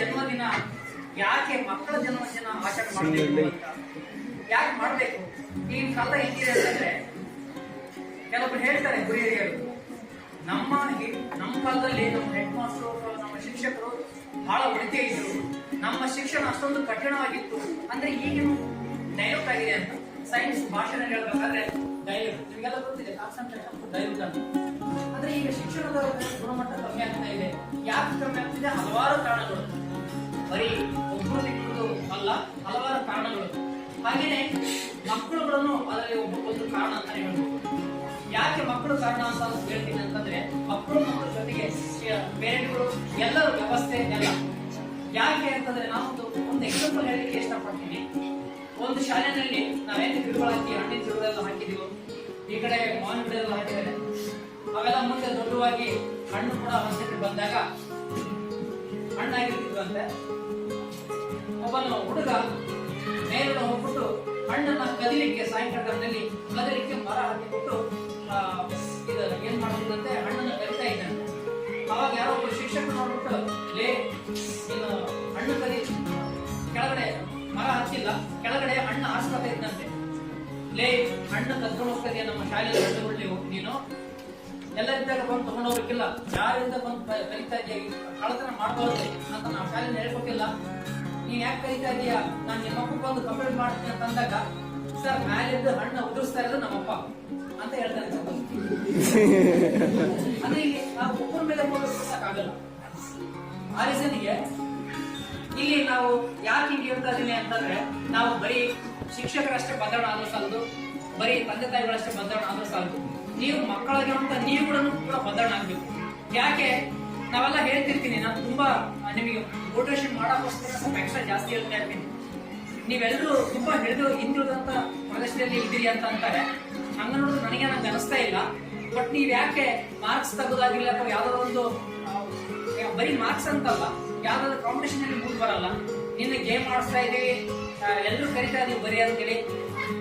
ಜನ್ಮದಿನ ಯಾಕೆ ಮಕ್ಕಳ ಜನ್ಮದಿನ ಆಚರಣೆ ಮಾಡಬೇಕು ಅಂತ ಯಾಕೆ ಮಾಡಬೇಕು? ಈಗಿನ ಕಾಲ ಹೆಂಗಿದೆ ಅಂತಂದ್ರೆ ಕೆಲವೊಬ್ರು ಹೇಳ್ತಾರೆ ಗುರಿಯರಿಯರು, ನಮ್ಮ ಕಾಲದಲ್ಲಿ ನಮ್ಮ ಹೆಡ್ ಮಾಸ್ಟರ್ ನಮ್ಮ ಶಿಕ್ಷಕರು ಬಹಳ ಒಳಿತೇ ಇದ್ರು, ನಮ್ಮ ಶಿಕ್ಷಣ ಅಷ್ಟೊಂದು ಕಠಿಣವಾಗಿತ್ತು ಅಂದ್ರೆ ಈಗಿನ ಡೈಲ್ಯೂಟ್ ಆಗಿದೆ ಅಂತ. ಸೈನ್ಸ್ ಭಾಷೆನಲ್ಲಿ ಹೇಳ್ಬೇಕಾದ್ರೆ ಡೈಲ್ಯೂಟ್, ನಿಮಗೆಲ್ಲ ಗೊತ್ತಿದೆ ಕಾನ್ಸಂಟ್ರೇಷನ್ ಡೈಲ್ಯೂಟ್ ಅಂತ. ಅಂದ್ರೆ ಈಗ ಶಿಕ್ಷಣದ ಗುಣಮಟ್ಟ ಕಮ್ಮಿ ಆಗ್ತಾ ಇದೆ. ಯಾಕೆ ಕಮ್ಮಿ ಆಗ್ತಿದೆ? ಹಲವಾರು ಕಾರಣಗಳು, ಬರೀ ಒಬ್ಬರು ದಿಕ್ಕುದು ಅಲ್ಲ, ಹಲವಾರು ಕಾರಣಗಳು. ಹಾಗೇನೆ ಮಕ್ಕಳುಗಳನ್ನು ಅದರಲ್ಲಿ ಒಂದು ಕಾರಣ ಅಂತ ಹೇಳ್ಬೋದು. ಯಾಕೆ ಮಕ್ಕಳು ಕಾರಣ ಅಂತ ಹೇಳ್ತೀನಿ ಅಂತಂದ್ರೆ, ಮಕ್ಕಳ ಜೊತೆಗೆ ಪೇರೆಂಟ್ಗಳು ಎಲ್ಲರೂ ವ್ಯವಸ್ಥೆ ಎಲ್ಲ. ಯಾಕೆ ಅಂತಂದ್ರೆ ನಾವೊಂದು ಎಕ್ಸಾಂಪಲ್ ಹೇಳಲಿಕ್ಕೆ ಇಷ್ಟಪಡ್ತೀನಿ. ಒಂದು ಶಾಲೆಯಲ್ಲಿ ನಾವೇನು ಗಿಡಗಳು ಹಾಕಿ ಹಣ್ಣಿನ ಗಿಡಗಳೆಲ್ಲ ಹಾಕಿದೀವೋ, ಈ ಕಡೆ ಮಾವಿನ ಗಿಡ ಎಲ್ಲ ಹಾಕಿದ್ದಾರೆ, ಅವೆಲ್ಲ ಮುಂದೆ ದೊಡ್ಡವಾಗಿ ಹಣ್ಣು ಕೂಡ ಅವಶ್ಯಕತೆ ಬಂದಾಗ ಹಣ್ಣಾಗಿರ್ತಿದ್ವಂತೆ. ಒಬ್ಬನ ಹುಡುಗ ಮೇಲುಗಡೆ ಹೋಗ್ಬಿಟ್ಟು ಹಣ್ಣನ್ನ ಕದಿಲಿಕ್ಕೆ ಸಾಯಂಕಾಲ ಟೈಮ್ನಲ್ಲಿ ಕದಿಲಿಕ್ಕೆ ಮರ ಹಾಕಿಬಿಟ್ಟು ಏನ್ ಮಾಡ್ತಿದ್ದಂತೆ, ಹಣ್ಣನ್ನು ಕರಿತಾ ಇದ್ದಂತೆ. ಅವಾಗ ಯಾರೋ ಒಬ್ಬರು ಶಿಕ್ಷಕರು ನೋಡ್ಬಿಟ್ಟು, ಲೇ ನೀನು ಹಣ್ಣು ಕದಿ, ಕೆಳಗಡೆ ಮರ ಹಚ್ಚಿಲ್ಲ, ಕೆಳಗಡೆ ಹಣ್ಣು ಆರಿಸ್ಕೊತಾ ಇದ್ದಂತೆ. ಲೇ ಹಣ್ಣು ಕದ್ಕೊಂಡು ಹೋಗ್ತದೆಯಾ ನಮ್ಮ ಶಾಲೆಯಲ್ಲಿ ಹಣ್ಣುಗಳು ನೀನು ಎಲ್ಲ ಇದ್ದಾಗ ಬಂದು ತಗೊಂಡು ಹೋಗ್ಬೇಕಿಲ್ಲ, ಯಾರಿಂದ ಬಂದು ಕಲಿತಾ ಇದೆಯಾ, ಕಳತನ ಮಾಡ್ಬಾರ್ದು ಅಂತ ನಾವು ಶಾಲೆಯಲ್ಲಿ ಹೇಳ್ಕೊಟ್ಟಿಲ್ಲ, ನೀನ್ ಯಾಕೆ ಕಲಿತಾ ಇದೀಯಾ, ನಾನು ನಿಮ್ಮಪ್ಪ ಬಂದು ಕಂಪ್ಲೇಂಟ್ ಮಾಡ್ತೀನಿ ಅಂತ ಅಂದಾಗ, ಸರ್ ಮ್ಯಾಲಿಂದ ಹಣ್ಣು ಉದುರಿಸ್ತಾ ಇರೋದು ನಮ್ಮಪ್ಪ ಅಂತ ಹೇಳ್ತಾರೆ. ಅಂದ್ರೆ ಇಲ್ಲಿ ನಾವು ಒಬ್ಬರ ಮೇಲೆ ಆಗಲ್ಲ. ಆ ರೀಸನ್ಗೆ ಇಲ್ಲಿ ನಾವು ಯಾಕೆ ಹಿಂಗೆ ಹೇಳ್ತಾ ಇದೀನಿ ಅಂತಂದ್ರೆ, ನಾವು ಬರೀ ಶಿಕ್ಷಕರಷ್ಟೇ ಬದಲಾವಣೆ ಆದ್ರೂ ಸಾಲದು, ಬರೀ ತಂದೆ ತಾಯಿಗಳಷ್ಟೇ ಬದಲಾವಣೆ ಆದ್ರೂ ಸಾಲದು, ನೀವು ಮಕ್ಕಳಿಗೆ ನೀವು ಕೂಡ ಬದಲಾವಣೆ ಆಗ್ಬೇಕು. ಯಾಕೆ ನಾವೆಲ್ಲ ಹೇಳ್ತಿರ್ತೀನಿ, ನಾನು ತುಂಬಾ ನಿಮಗೆ ಮೋಟಿವೇಶನ್ ಮಾಡೋಕ್ಕೋಸ್ಕರ ಸ್ವಲ್ಪ ಎಕ್ಸ್ಟ್ರಾ ಜಾಸ್ತಿ ಹೇಳ್ತಾ ಇರ್ತೀನಿ. ನೀವೆಲ್ಲರೂ ತುಂಬಾ ಹಿಂದುಳಿದಂತ ಪ್ರದೇಶದಲ್ಲಿ ಇದ್ದೀರಿ ಅಂತ ಅಂತಾರೆ. ಹಂಗ ನೋಡಿದ್ರೆ ನನಗೆ ಅನಿಸ್ತಾ ಇಲ್ಲ. ಬಟ್ ನೀವ್ ಯಾಕೆ ಮಾರ್ಕ್ಸ್ ತೆಗೋದಾಗಿಲ್ಲ ಅಥವಾ ಯಾವ್ದಾದ್ರು ಒಂದು ಬರೀ ಮಾರ್ಕ್ಸ್ ಅಂತಲ್ಲ, ಯಾವ್ದಾದ್ರು ಕಾಂಪಿಟೇಷನ್ ಅಲ್ಲಿ ಮುಂದೆ ಬರಲ್ಲ, ನಿನ್ನ ಗೇಮ್ ಆಡಿಸ್ತಾ ಇದೀವಿ, ಎಲ್ಲರೂ ಕರಿತಾ ಇದೀವಿ ಬರೀ ಅಂತೇಳಿ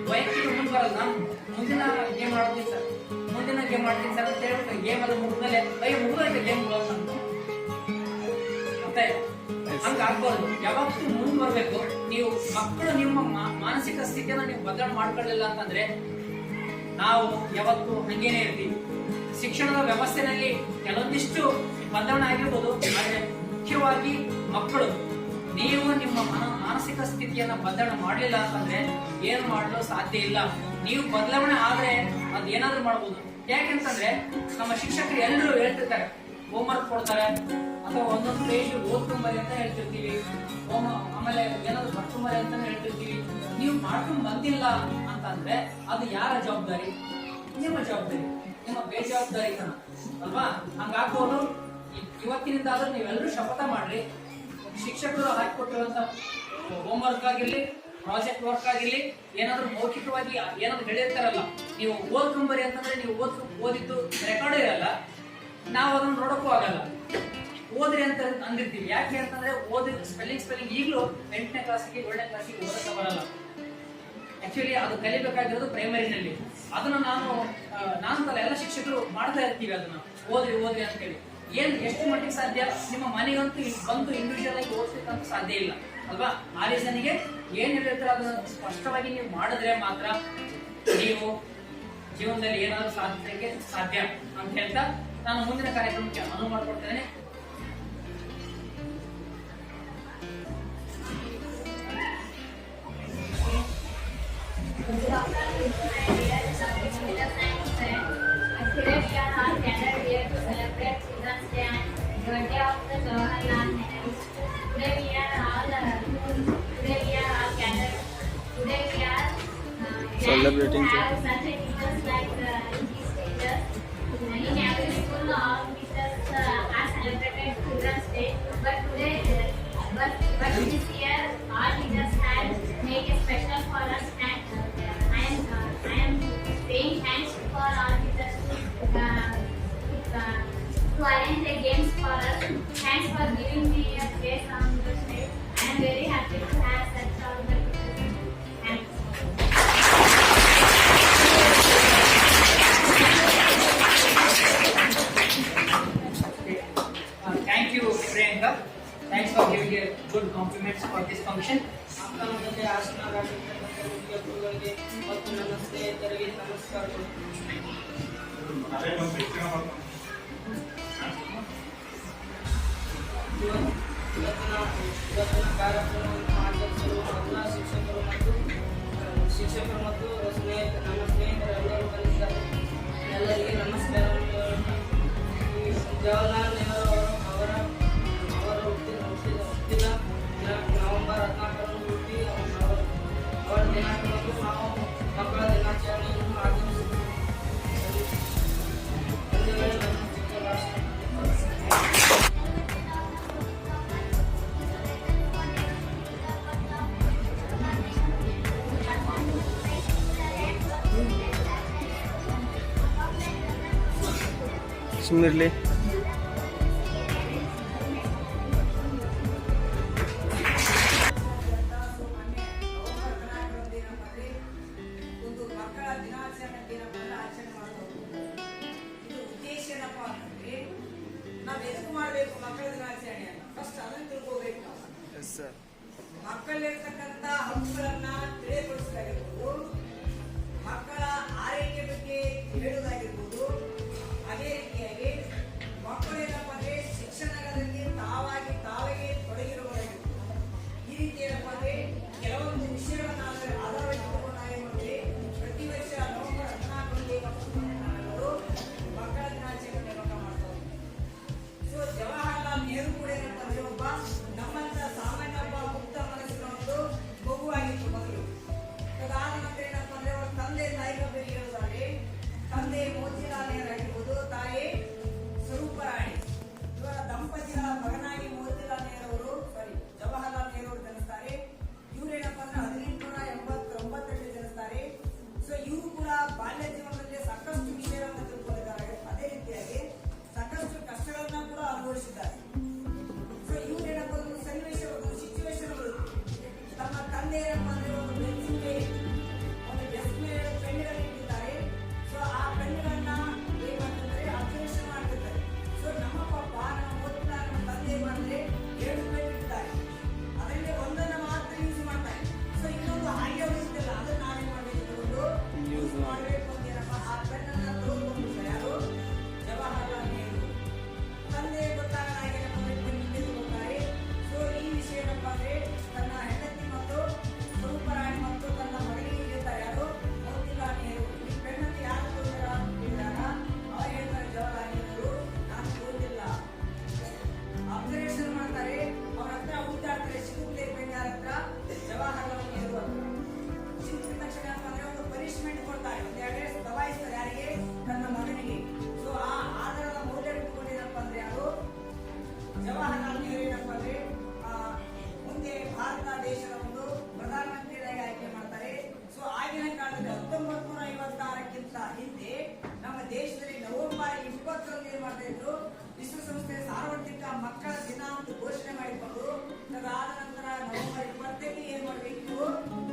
ವೈಯಕ್ತಿಕ ಮುಂದೆ ಬರಲ್ಲ. ನಾನು ಮುಂದಿನ ಗೇಮ್ ಆಡ್ತೀನಿ ಸರ್, ಮುಂದಿನ ಗೇಮ್ ಆಡ್ತೀನಿ ಸರ್ ಅಂತ ಹೇಳ್ಬಿಟ್ಟು ಗೇಮ್ ಅದು ಮುಗಿದ್ಮೇಲೆ ಮುಗಿದೈತೆ ಗೇಮ್ ಮತ್ತೆ ಹಂಗ ಆಗ್ಬಾರ್ದು. ಯಾವತ್ತೂ ಮುಂದೆ ಬರ್ಬೇಕು. ನೀವು ಮಕ್ಕಳು ನಿಮ್ಮ ಮಾನಸಿಕ ಸ್ಥಿತಿಯನ್ನ ನೀವು ಬದಲಾವಣೆ ಮಾಡ್ಕೊಳ್ಳಿಲ್ಲ ಅಂತಂದ್ರೆ ನಾವು ಯಾವತ್ತು ಹಂಗೇನೆ ಇರ್ತೀವಿ. ಶಿಕ್ಷಣದ ವ್ಯವಸ್ಥೆಯಲ್ಲಿ ಕೆಲವೊಂದಿಷ್ಟು ಬದಲಾವಣೆ ಆಗಿರ್ಬೋದು, ಆದ್ರೆ ಮುಖ್ಯವಾಗಿ ಮಕ್ಕಳು ನೀವು ನಿಮ್ಮ ಮಾನಸಿಕ ಸ್ಥಿತಿಯನ್ನ ಬದಲಾವಣೆ ಮಾಡಲಿಲ್ಲ ಅಂತಂದ್ರೆ ಏನು ಮಾಡಲು ಸಾಧ್ಯ ಇಲ್ಲ. ನೀವು ಬದಲಾವಣೆ ಆದ್ರೆ ಅದೇನಾದ್ರೂ ಮಾಡ್ಬೋದು. ಯಾಕೆಂತಂದ್ರೆ ನಮ್ಮ ಶಿಕ್ಷಕರು ಎಲ್ಲರೂ ಹೇಳ್ತಿರ್ತಾರೆ, ಹೋಮ್ವರ್ಕ್ ಕೊಡ್ತಾರೆ ಅಥವಾ ಒಂದೊಂದು ಪೇಜ್ ಓದ್ಕೊಂಬರಿ ಅಂತ ಹೇಳ್ತಿರ್ತೀವಿ, ಆಮೇಲೆ ಏನಾದ್ರು ಬರ್ಕೊಂಬರಿ ಅಂತಾನೆ ಹೇಳ್ತಿರ್ತೀವಿ. ನೀವು ಮಾಡ್ಕೊಂಡ್ ಬಂದಿಲ್ಲ ಅಂತಂದ್ರೆ ಅದು ಯಾರ ಜವಾಬ್ದಾರಿ? ನಿಮ್ಮ ಜವಾಬ್ದಾರಿ, ನಿಮ್ಮ ಬೇಜವಾಬ್ದಾರಿತನ ಅಲ್ವಾ? ಹಂಗಾಗ್ಬೋದು. ಇವತ್ತಿನಿಂದ ಆದ್ರೂ ನೀವೆಲ್ಲರೂ ಶಪಥ ಮಾಡ್ರಿ, ಶಿಕ್ಷಕರು ಹಾಕಿಕೊಟ್ಟಿರುವಂತ ಹೋಮ್ವರ್ಕ್ ಆಗಿರ್ಲಿ, ಪ್ರಾಜೆಕ್ಟ್ ವರ್ಕ್ ಆಗಿರ್ಲಿ, ಏನಾದ್ರು ಮೌಖಿಕವಾಗಿ ಏನಾದ್ರು ಹೇಳಿರ್ತಾರಲ್ಲ, ನೀವು ಓದ್ಕೊಂಬರಿ ಅಂತಂದ್ರೆ ನೀವು ಓದಿದ್ದು ರೆಕಾರ್ಡ್ ಇರಲ್ಲ, ನಾವು ಅದನ್ನ ನೋಡಕ್ಕೂ ಆಗಲ್ಲ. ಓದ್ರಿ ಅಂತ ಅಂದಿರ್ತೀವಿ. ಯಾಕೆ ಅಂತಂದ್ರೆ ಓದಿದ ಸ್ಪೆಲ್ಲಿಂಗ್ ಈಗಲೂ 8ನೇ ಕ್ಲಾಸಿಗೆ 7ನೇ ಕ್ಲಾಸಿಗೆ ಓದಕ್ಕೆ ಬರಲ್ಲ. ಆಕ್ಚುಲಿ ಅದು ಕಲಿಬೇಕಾಗಿರೋದು ಪ್ರೈಮರಿನಲ್ಲಿ. ಅದನ್ನ ನಾನು ಎಲ್ಲ ಶಿಕ್ಷಕರು ಮಾಡ್ತಾ ಇರ್ತೀವಿ, ಅದನ್ನ ಓದ್ರಿ ಅಂತ ಹೇಳಿ. ಎಷ್ಟು ಮಟ್ಟಿಗೆ ಸಾಧ್ಯ? ನಿಮ್ಮ ಮನೆಗಂತೂ ಬಂದು ಇಂಡಿವಿಜುವಲ್ ಆಗಿ ಓದಿಸಬೇಕಂತ ಸಾಧ್ಯ ಇಲ್ಲ ಅಲ್ವಾ? ಆ ರೀಸನ್ಗೆ ಏನ್ ಹೇಳಿರ್ತಾರೆ ಅದನ್ನ ಸ್ಪಷ್ಟವಾಗಿ ನೀವು ಮಾಡಿದ್ರೆ ಮಾತ್ರ ನೀವು ಜೀವನದಲ್ಲಿ ಏನಾದ್ರು ಸಾಧಿಸಲಿಕ್ಕೆ ಸಾಧ್ಯ ಅಂತ ಹೇಳ್ತಾ ನಾನು ಮುಂದಿನ ಕಾರ್ಯಕ್ರಮಕ್ಕೆ ಅನುವು ಮಾಡಿಕೊಡ್ತೇನೆ. Today we are all gathered here to celebrate Children's Day and birthday of the Jawaharlal Nehru. Today we are all gathered. Today we are celebrating to have such a teachers like these teachers. In every school, all teachers are celebrated Children's Day. But this year, all teachers had made a special for us. And I am saying thanks for all teachers to arrange the games for us. Thanks for giving me a place on the stage. I am very happy to have such all the teachers. Thanks. Thank you, Priyanka. Thanks for giving a good compliments for this function. ಅಕ್ಕನ ಜೊತೆ ಆಸನರಾಗಿರ್ತಕ್ಕಂಥ ಮುಖ್ಯ ಗುರುಗಳಿಗೆ ಮತ್ತು ನನ್ನ ಸ್ನೇಹಿತರಿಗೆ ನಮಸ್ಕಾರಗಳು. ಇವತ್ತಿನ ಕಾರ್ಯಕ್ರಮವನ್ನು ಆಚರಿಸಲು ಎಲ್ಲ ಶಿಕ್ಷಕರು ಮತ್ತು ನಮ್ಮ ಸ್ನೇಹಿತರೆಲ್ಲರೂ ಬಂದಿದ್ದಾರೆ. ಎಲ್ಲರಿಗೆ ನಮಸ್ಕಾರವನ್ನು ಹೇಳುತ್ತಾ ಜವಾಹರ್ಲಾಲ್ ನೆಹರು ಅವರ ಹುಟ್ಟಿದ ನವೆಂಬರ್ 14ರಂದು ಹುಟ್ಟಿ ಅವರ ದಿನಾಂಕವನ್ನು ನಾವು ಮಕ್ಕಳ ದಿನಾಚರಣೆಯನ್ನು ಆಚರಿಸುತ್ತೇವೆ. ಒಂದು ವೇಳೆ ನನ್ನ ಚಿಕ್ಕ ಭಾಷೆ ಸುಮ್ಮನಿರಲಿ. ಒಂದು ಮಕ್ಕಳ ದಿನಾಚರಣೆ ದಿನವನ್ನು ಆಚರಣೆ ಮಾಡಬಹುದು. ಇದು ಉದ್ದೇಶ ಏನಪ್ಪಾ ಅಂತಂದ್ರೆ ನಾವು ಎದಕ್ಕೆ ಮಾಡಬೇಕು ಮಕ್ಕಳ ದಿನಾಚರಣೆಯನ್ನು ಫಸ್ಟ್ ಅದನ್ನು ತಿಳ್ಕೋಬೇಕು. ನಾವು ಮಕ್ಕಳಲ್ಲಿರ್ತಕ್ಕಂಥ ಹಕ್ಕುಗಳನ್ನ ತಿಳಿಯಪಡಿಸೋದಾಗಿರ್ಬೋದು, ಮಕ್ಕಳ ಆರೈಕೆ ಬಗ್ಗೆ ಹೇಳೋದಾಗಿರ್ಬೋದು, ಅದೇ ರೀತಿಯಾಗಿ ಮಕ್ಕಳು ಏನಪ್ಪಾ ಅಂದ್ರೆ ಶಿಕ್ಷಣದಲ್ಲಿ ತಾವೇ ತೊಡಗಿರುವುದಾಗಿರ್ಬೋದು. ಈ ರೀತಿ ಏನಪ್ಪಾ ಅಂದ್ರೆ ಕೆಲವೊಂದು ವಿಷಯಗಳನ್ನ ಆಧಾರವಾಗಿಟ್ಟುಕೊಂಡು ನಾವೇನ್ ಮಾಡ್ತೀವಿ, ಪ್ರತಿ ವರ್ಷ ನವೆಂಬರ್ 14ರಂದು ಮಕ್ಕಳ ದಿನಾಚರಣೆ ನೇಮಕ ಮಾಡ್ತಾ ಇದ್ದೀವಿ. ಸೊ ಜವಾಹರ್ಲಾಲ್ ನೆಹರು ಕೂಡ ಏನಪ್ಪಾ ಅಂದ್ರೆ ಒಬ್ಬ ನಮ್ಮಂತ ಸಾಮಾನ್ಯ ಒಬ್ಬ ಮುಕ್ತ ಮನಸ್ಸಿನ ಒಂದು ಮಗುವಾಗಿತ್ತು ಮೊದಲು. ಅದಾದ ನಂತರ ಏನಪ್ಪಾ ಅಂದ್ರೆ ಅವ್ರ ತಂದೆ ತಾಯಿಗಳ ಬಗ್ಗೆ ಹೇಳೋದಾದ್ರೆ ತಂದೆ ಮೋತಿಲಾಲ್ ನೆಹರು ಆಗಿರ್ಬೋದು, ತಾಯಿ ಸ್ವರೂಪರಾಣಿ. ಇವರ ದಂಪತಿಗಳ ಮಗನಾಗಿ ಮೋತಿಲಾಲ್ ನೆಹರು ಅವರು ಜವಾಹರ್ಲಾಲ್ ನೆಹರು ಅವರು ಜನಿಸ್ತಾರೆ. ಇವರೇನಪ್ಪ ಅಂದ್ರೆ 1889ರಲ್ಲಿ ಜನಿಸ್ತಾರೆ. ಸೊ ಇವರು ಕೂಡ ಬಾಲ್ಯ ಜೀವನದಲ್ಲಿ ಸಾಕಷ್ಟು ವಿಷಯಗಳನ್ನು ತಿಳ್ಕೊಂಡಿದ್ದಾರೆ. ಅದೇ ರೀತಿಯಾಗಿ ಸಾಕಷ್ಟು ಕಷ್ಟಗಳನ್ನ ಕೂಡ ಅನುಭವಿಸಿದ್ದಾರೆ. ಸೊ ಇವ್ರೇನಪ್ಪ ಒಂದು ಸನ್ನಿವೇಶ, ಒಂದು ಸಿಚುವೇಶನ್ ತಮ್ಮ ತಂದೆ ಏನಪ್ಪ ಅಂದ್ರೆ ಒಂದು ಡೆಸ್ಕ್ ಮೇಲೆ ಪೆನ್ಗಳನ್ನು ಇಟ್ಟಿದ್ದಾರೆ. ಸೊ ಆ ಪೆನ್ಗಳನ್ನ ಏನ್ ಮಾಡ್ತಿದ್ದಾರೆ, ಅಬ್ಸರ್ವೇಷನ್ ಮಾಡ್ತಿರ್ತಾರೆ. ಸೊ ನಮ್ಮ ಪಾಪ ನಮ್ಮ ಮೊದಲ ನಮ್ಮ ತಂದೆ ಬಂದ್ರೆ 7 ಪೆನ್ ಇಟ್ಟಿದ್ದಾರೆ, ಅದರಲ್ಲಿ ಒಂದನ್ನ ಮಾತ್ರ ಯೂಸ್ ಮಾಡ್ತಾರೆ. ಸೊ ಇನ್ನೊಂದು ಹಾಗೆ ಉಳಿಸ್ತಿಲ್ಲ, ಅದನ್ನ ನಾವೇನ್ ಮಾಡಬೇಕು, ತಗೊಂಡು ಯೂಸ್ ಮಾಡಬೇಕು ಅಂತ ಏನಪ್ಪ ಆ ಪೆನ್ನನ್ನ ತಗೊಂಡು ಯಾರು ಜವಾಹರ್ಲಾಲ್ ನೆಹರು ತಂದೆ ಗೊತ್ತಾಗಲಾಗಿ ಏನಪ್ಪ ಅಂದ್ರೆ ಪೆನ್ ತಗೊಂತಾರೆ. ಸೊ ಈ ವಿಷಯ ಏನಪ್ಪ ಅಂದ್ರೆ ತನ್ನ ಹೆಂಡತಿ ಮತ್ತು ಸ್ವರೂಪರಾಣಿ ಮತ್ತು ತನ್ನ ಮಗನಿಗೆ ಹೇಳ್ತಾರೆ, ಯಾರು ಮೋತಿಲಾಲ್ ನೆಹರು. ಈ ಪೆನ್ನನ್ನು ಯಾರು ತಗೊಂಡಾರ ಹೇಳಿದಾಗ ಅವ್ರು ಹೇಳ್ತಾರೆ ಜವಾಹರ್ಲಾಲ್ ನೆಹರು ನಾನು ತಗೊಂಡಿಲ್ಲ. ಅಬ್ಸರ್ವೇಷನ್ ಮಾಡ್ತಾರೆ, ಅವ್ರ ಹತ್ರ ಹುಡುಕಾಡ್ತಾರೆ, ಸಿಗುತ್ತೇ ಪೆನ್ ಯಾರ ಹತ್ರ, ಜವಾಹರ್ಲಾಲ್ ನೆಹರು ಹತ್ರ. ಸಿಕ್ಕಿದ ತಕ್ಷಣ ಅಂದ್ರೆ ಒಂದು ಪನಿಷ್ಮೆಂಟ್ ಕೊಡ್ತಾರೆ, ಒಂದು 2 ಡೇಸ್ ದಬಾಯಿಸ್ತಾರೆ. ಯಾರಿಗೆ? ತನ್ನ ಮಗನಿಗೆ. ಸೊ ಆ ಆಧಾರದ ಮೌಲ್ಯ ಇಟ್ಟುಕೊಂಡಿರಪ್ಪ ಅಂದ್ರೆ ಯಾರು ಜವಾಹರ್ಲಾಲ್ ನೆಹರು ಏನಪ್ಪ ಅಂದ್ರೆ ಮುಂದೆ ಭಾರತ ದೇಶದ ಒಂದು ಪ್ರಧಾನಮಂತ್ರಿಯಾಗಿ ಆಯ್ಕೆ ಮಾಡ್ತಾರೆ. ಸೊ ಆಗಿನ ಕಾಲದಲ್ಲಿ 1956ಕ್ಕಿಂತ ಹಿಂದೆ ನಮ್ಮ ದೇಶದಲ್ಲಿ ನವೆಂಬರ್ 20ರಂದು ಏನ್ ಮಾಡ್ತಾ ಇದ್ರು, ವಿಶ್ವಸಂಸ್ಥೆ ಸಾರ್ವತ್ರಿಕ ಮಕ್ಕಳ ದಿನ ಅಂತ ಘೋಷಣೆ ಮಾಡಿಕೊಂಡು ಅದಾದ ನಂತರ ನವೆಂಬರ್ 20ಕ್ಕೆ ಏನ್ ಮಾಡಬೇಕು,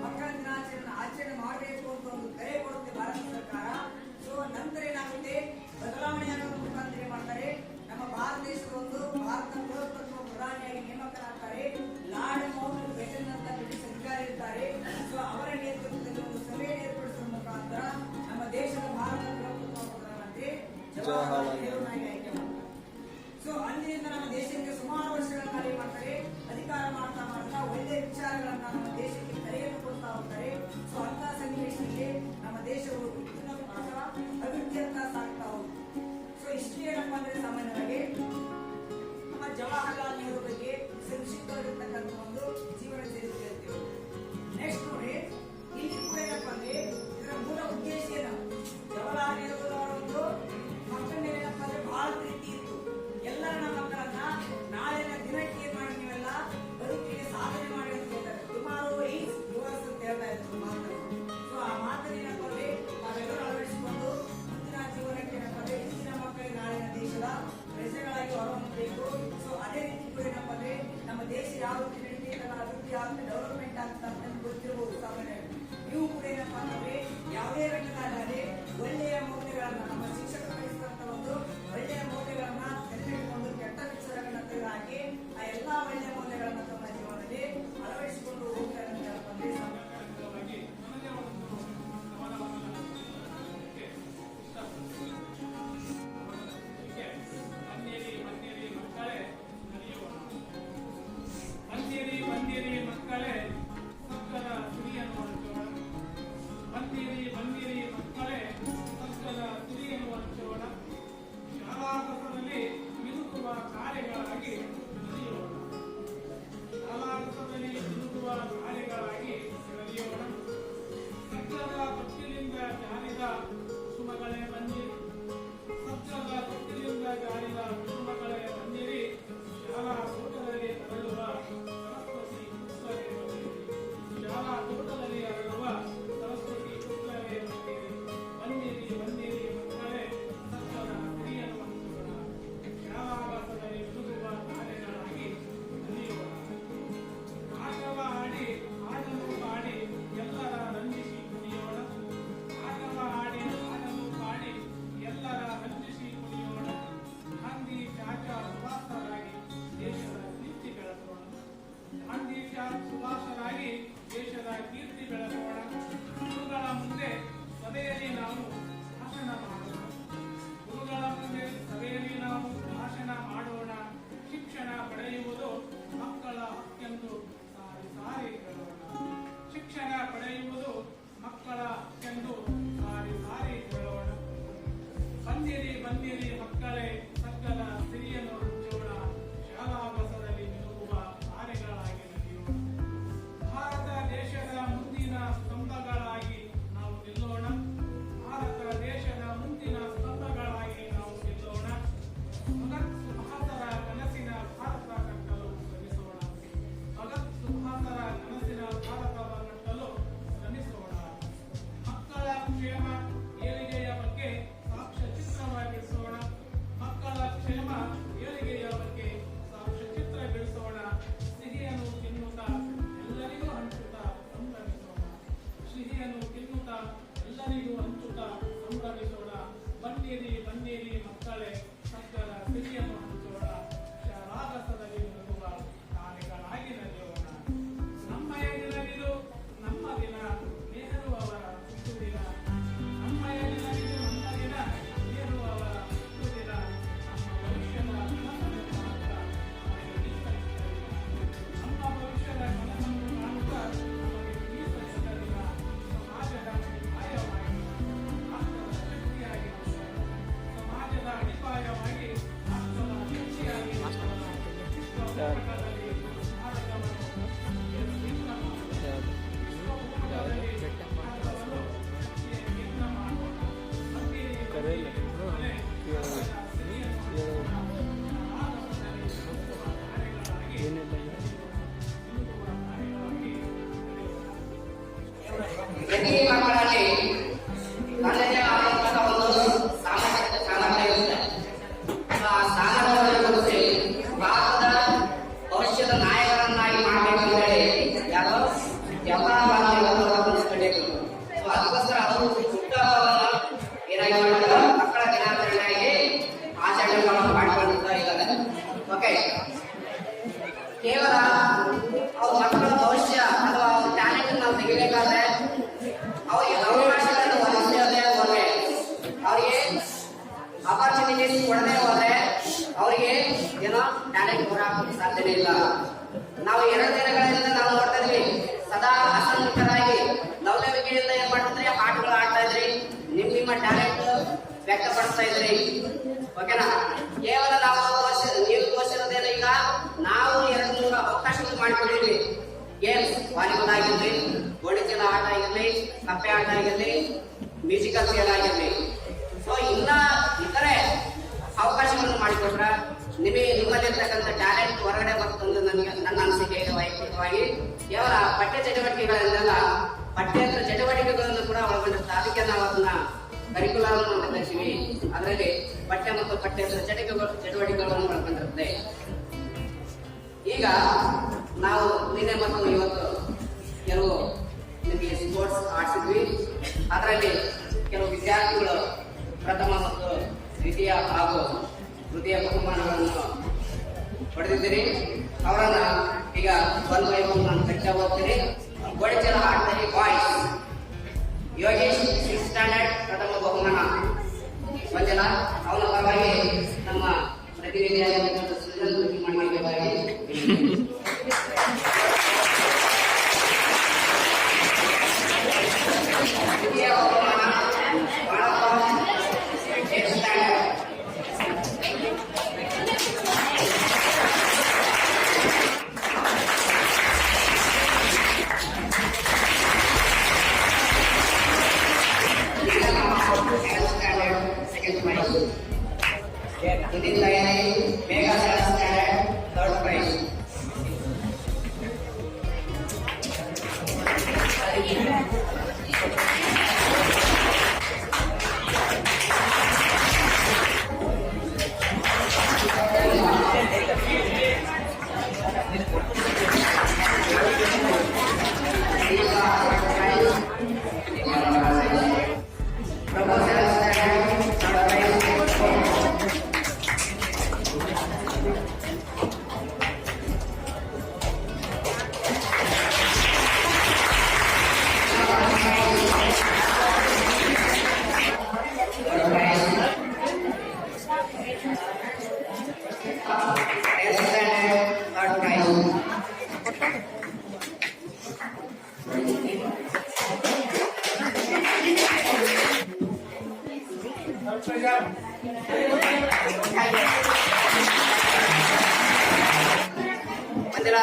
ಮಕ್ಕಳ ದಿನಾಚರಣೆ ಆಚರಣೆ ಮಾಡಬೇಕು ಅಂತ ಒಂದು ಕರೆ ಕೊಡುತ್ತೆ ಭಾರತ ಸರ್ಕಾರ. ಸೊ ನಂತರ ಏನಾಗುತ್ತೆ, ಬದಲಾವಣೆ ಆಗೋದ್ರ ಮುಖಾಂತರ ಏನ್ ಮಾಡ್ತಾರೆ, ನಮ್ಮ ಭಾರತ ದೇಶದ ಒಂದು ಭಾರತ ಗೃಹಪ್ರಥಮ ಪ್ರಧಾನಿಯಾಗಿ ನೇಮಕರಾಗ್ತಾರೆ. ಲಾರ್ಡ್ ಮೌಂಟ್ ಬೆಟನ್ ಅಂತ ಬ್ರಿಟಿಷ್ ಅಧಿಕಾರಿ ಇರ್ತಾರೆ. ಸೊ ಅವರ ನೇತೃತ್ವದಲ್ಲಿ ಒಂದು ಸಭೆಯನ್ನು ಏರ್ಪಡಿಸುವ ಮುಖಾಂತರ ನಮ್ಮ ದೇಶದ ಭಾರತ ಗೃಹಪ್ರಥಮ ಪ್ರಧಾನಮಂತ್ರಿ ಜವಾಹರ್ಲಾಲ್ ನೆಹರುನಾಗಿ ಆಯ್ಕೆ ಮಾಡ್ತಾರೆ. ಸೊ ಅಂದಿನಿಂದ ನಮ್ಮ ದೇಶಕ್ಕೆ ಸುಮಾರು ವರ್ಷಗಳನ್ನ ಏನ್ ಮಾಡ್ತಾರೆ, ಅಧಿಕಾರ ಮಾಡ್ತಾ ಒಳ್ಳೆ ವಿಚಾರಗಳನ್ನ ನಮ್ಮ ದೇಶಕ್ಕೆ ಕರೆಯನ್ನು ಕೊಡ್ತಾ ಹೋಗ್ತಾರೆ. ಸೊ ಅಂತ ಸನ್ನಿವೇಶದಲ್ಲಿ ನಮ್ಮ ದೇಶವು ಅಭಿವೃದ್ಧಿಯತ್ತ ಸಾಗ್ತಾ ಹೋಗುತ್ತೆ. ಸೊ ಇಷ್ಟು ಏನಪ್ಪ ಅಂದ್ರೆ ಸಾಮಾನ್ಯವಾಗಿ ನಮ್ಮ ಜವಾಹರ್ಲಾಲ್ ನೆಹರು ಬಗ್ಗೆ ಸಂಕ್ಷಿಪ್ತವಾಗಿರ್ತಕ್ಕಂಥ ಒಂದು ಜೀವನ ಚರಿತ್ರೆ ಇರ್ತೀವಿ. ನೆಕ್ಸ್ಟ್ ನೋಡಿ, ಇಲ್ಲಿ ಕೂಡ ಏನಪ್ಪ ಅಂದ್ರೆ ಇದರ ಮೂಲ ಉದ್ದೇಶ ಏನು, ಜವಾಹರ್ಲಾಲ್ ನೆಹರು ಅವರ ಒಂದು ಮಕ್ಕಳ ಮೇಲೆ ಏನಪ್ಪ ಅಂದ್ರೆ ಬಹಳ ಪ್ರೀತಿ ಇತ್ತು. ಎಲ್ಲರ ನಮ್ಮ ಮಕ್ಕಳನ್ನ ನಾಳಿನ ದಿನಕ್ಕೆ ಏನ್ ಮಾಡಿ ನೀವೆಲ್ಲ ಬದುಕಿಗೆ ಸಾಧನೆ ಮಾಡಿ ಅಂತ ಹೇಳ್ತಾರೆ. ಟುಮಾರೋ ಈಸ್ ಯುವರ್ಸ್ ಅಂತ ಹೇಳ್ತಾ ಇದ್ರು ಮಾತನ್ನು. ಸೊ ಆ ಮಾತನ್ನ ಏನಪ್ಪ ಅಂದ್ರೆ ನಾವೆಲ್ಲರೂ ಅಳವಡಿಸಿಕೊಂಡು ಮುಂದಿನ ಜೀವನಕ್ಕೆ ಏನಪ್ಪ ಅಂದ್ರೆ ಇಂದಿನ ಮಕ್ಕಳಿಗೆ ನಾಳಿನ ದೇಶದ ಪ್ರಜೆಗಳಾಗಿ ಹೊರಹೊಮ್ಮಬೇಕು. ಸೊ ಅದೇ ರೀತಿ ಕೂಡ ಏನಪ್ಪ ಅಂದ್ರೆ ನಮ್ಮ ದೇಶ ಯಾವ ರೀತಿ ನಡೀತಲ್ಲ, ಅಭಿವೃದ್ಧಿ ಆಗುತ್ತೆ, ಡೆವಲಪ್ಮೆಂಟ್ ಆಗ್ತಾ ಅಂತ ಗೊತ್ತಿರಬಹುದು ಸಾಮಾನ್ಯ. ನೀವು ಕೂಡ ಏನಪ್ಪ ಅಂದ್ರೆ ಯಾವುದೇ ರಂಗದಾಗಲಿ ಒಳ್ಳೆಯ ಮೌಲ್ಯಗಳನ್ನ, ನಮ್ಮ ಶಿಕ್ಷಕರು ಕಲಿಸಿದಂತ ಒಂದು ಒಳ್ಳೆಯ ಮೌಲ್ಯಗಳನ್ನ ತೆಗೆದುಕೊಂಡು ಕೆಟ್ಟ ವಿಚಾರಗಳನ್ನ ತೆಗೆದುಹಾಕಿ ಆ ಎಲ್ಲಾ ಒಳ್ಳೆಯ ಪ್ರತಿ ಮಕ್ಕಳಲ್ಲಿ ತನ್ನದೇ ಆದಂತಹ ಒಂದು ಸಾಮರ್ಥ್ಯ ಇರುತ್ತೆ. ಆ ಸಾಮರ್ಥ್ಯವನ್ನು ಗುರುತಿಸಿ ಭಾರತದ ಭವಿಷ್ಯದ ನಾಯಕರನ್ನಾಗಿ ಮಾಡಬೇಕಂದ್ರೆ ಯಾರೋ ಕಲಿಯಬೇಕು. ಸೊ ಅದಕ್ಕೋಸ್ಕರ ಅವರು ಹುಟ್ಟುಹಬ್ಬವನ್ನು ಏನಾಗಿ ಮಾಡ್ತಾರೆ, ಮಕ್ಕಳ ದಿನಾಚರಣೆಯಾಗಿ ಆಚರಣೆಗಳನ್ನು ಮಾಡಿಕೊಳ್ತಾ ಇದ್ದಾರೆ. ಓಕೆ, ಕೇವಲ ಅವ್ರ ಮಕ್ಕಳ ಭವಿಷ್ಯ ಅಥವಾ ಅವ್ರ ಟ್ಯಾಲೆಂಟ್ ನಾವು ತೆಗಿಬೇಕಾದ್ರೆ ಅವರಿಗೆ ಅವಕಾಶಗಳನ್ನು ಒದಗಿಸದೇ ಹೋದ್ರೆ, ಅವರಿಗೆ ಅಪರ್ಚುನಿಟೀಸ್ ಕೊಡದೆ ಹೋದ್ರೆ ಅವರಿಗೆ ಏನೋ ಟ್ಯಾಲೆಂಟ್ ಹೊರಹಾಕಕ್ಕೆ ಸಾಧ್ಯನೇ ಇಲ್ಲ. ನಾವು 2 ದಿನಗಳಿಂದ ನಾವು ನೋಡ್ತಾ ಇದ್ವಿ, ಸದಾ ಅಸಂಖ್ಯಾತರಾಗಿ ಲವಲವಿಕೆಯಿಂದ ಏನ್ ಮಾಡ್ತಿದ್ರಿ, ಆಟಗಳು ಆಡ್ತಾ ಇದ್ರಿ, ನಿಮ್ಮ ಟ್ಯಾಲೆಂಟ್ ವ್ಯಕ್ತಪಡಿಸ್ತಾ ಇದ್ರಿ. ಓಕೆನಾ? ಕೇವಲ ನೀವು ತೋರಿಸಿರೋದೇನು, ಈಗ ನಾವು 2-3 ಅವಕಾಶಗಳು ಮಾಡಿಕೊಂಡಿದ್ವಿ. ಗೇಮ್ಸ್, ವಾಲಿಬಾಲ್ ಆಗಿರ್ಲಿ, ಗೋಣಿಚೀಲ ಆಟ ಆಗಿರ್ಲಿ, ಕಪ್ಪೆ ಆಟ ಆಗಿರ್ಲಿ, ಮ್ಯೂಸಿಕಲ್ ಚೇರ್ ಆಗಿರ್ಲಿ. ಸೊ ಇನ್ನ ಇತರೆ ಅವಕಾಶಗಳನ್ನು ಮಾಡಿಕೊಟ್ರ ನಿಮ್ಮಲ್ಲಿರ್ತಕ್ಕಂಥ ಟ್ಯಾಲೆಂಟ್ ಹೊರಗಡೆ ಬರ್ತಂದು ನನ್ನ ಅನಿಸಿಕೆ ವೈಯಕ್ತಿಕವಾಗಿ. ಕೇವಲ ಪಠ್ಯ ಚಟುವಟಿಕೆಗಳಿಂದಲ್ಲ, ಪಠ್ಯೇತರ ಚಟುವಟಿಕೆಗಳನ್ನು ಕೂಡ ಒಳಗೊಂಡಿರುತ್ತೆ. ಅದಕ್ಕೆ ನಾವು ಅದನ್ನ ಕರಿಕ್ಯುಲರ್ ಅಂತ ಕರಿತೀವಿ. ಅದರಲ್ಲಿ ಪಠ್ಯ ಮತ್ತು ಪಠ್ಯೇತರ ಚಟುವಟಿಕೆಗಳನ್ನು ಒಳಗೊಂಡಿರುತ್ತೆ. ಈಗ ನಾವು ನಿನ್ನೆ ಮತ್ತು ಇವತ್ತು ಕೆಲವು ನಿಮಗೆ ಸ್ಪೋರ್ಟ್ಸ್ ಆಡಿಸಿದ್ವಿ. ಅದರಲ್ಲಿ ಕೆಲವು ವಿದ್ಯಾರ್ಥಿಗಳು ಪ್ರಥಮ ಮತ್ತು ದ್ವಿತೀಯ ಹಾಗೂ ತೃತೀಯ ಬಹುಮಾನಗಳನ್ನು ಪಡೆದಿದ್ದೀರಿ. ಅವರನ್ನ ಈಗ 1 by 1 ನಾನು ಕಟ್ಟ ಹೋಗ್ತೀನಿ. ಗೋಣಿಚೀಲ ಆಟದಲ್ಲಿ ಬಾಯ್ಸ್ ಯೋಗೇಶ್ 6th ಸ್ಟ್ಯಾಂಡರ್ಡ್ ಪ್ರಥಮ ಬಹುಮಾನ ಬಂದಿಲ್ಲ. ಅವನ ಪರವಾಗಿ ನಮ್ಮ ಪ್ರತಿನಿಧಿಯಾಗಿರ್ತಕ್ಕಂಥ ಸೃಜನ್ ಮಾಡಿಕೆಗಾಗಿ ದ್ವಿತೀಯ ಬಹುಮಾನ Balappa 8th standard. Second prize. Within the Mega 7th standard, 3rd prize. ಮಂದಿರ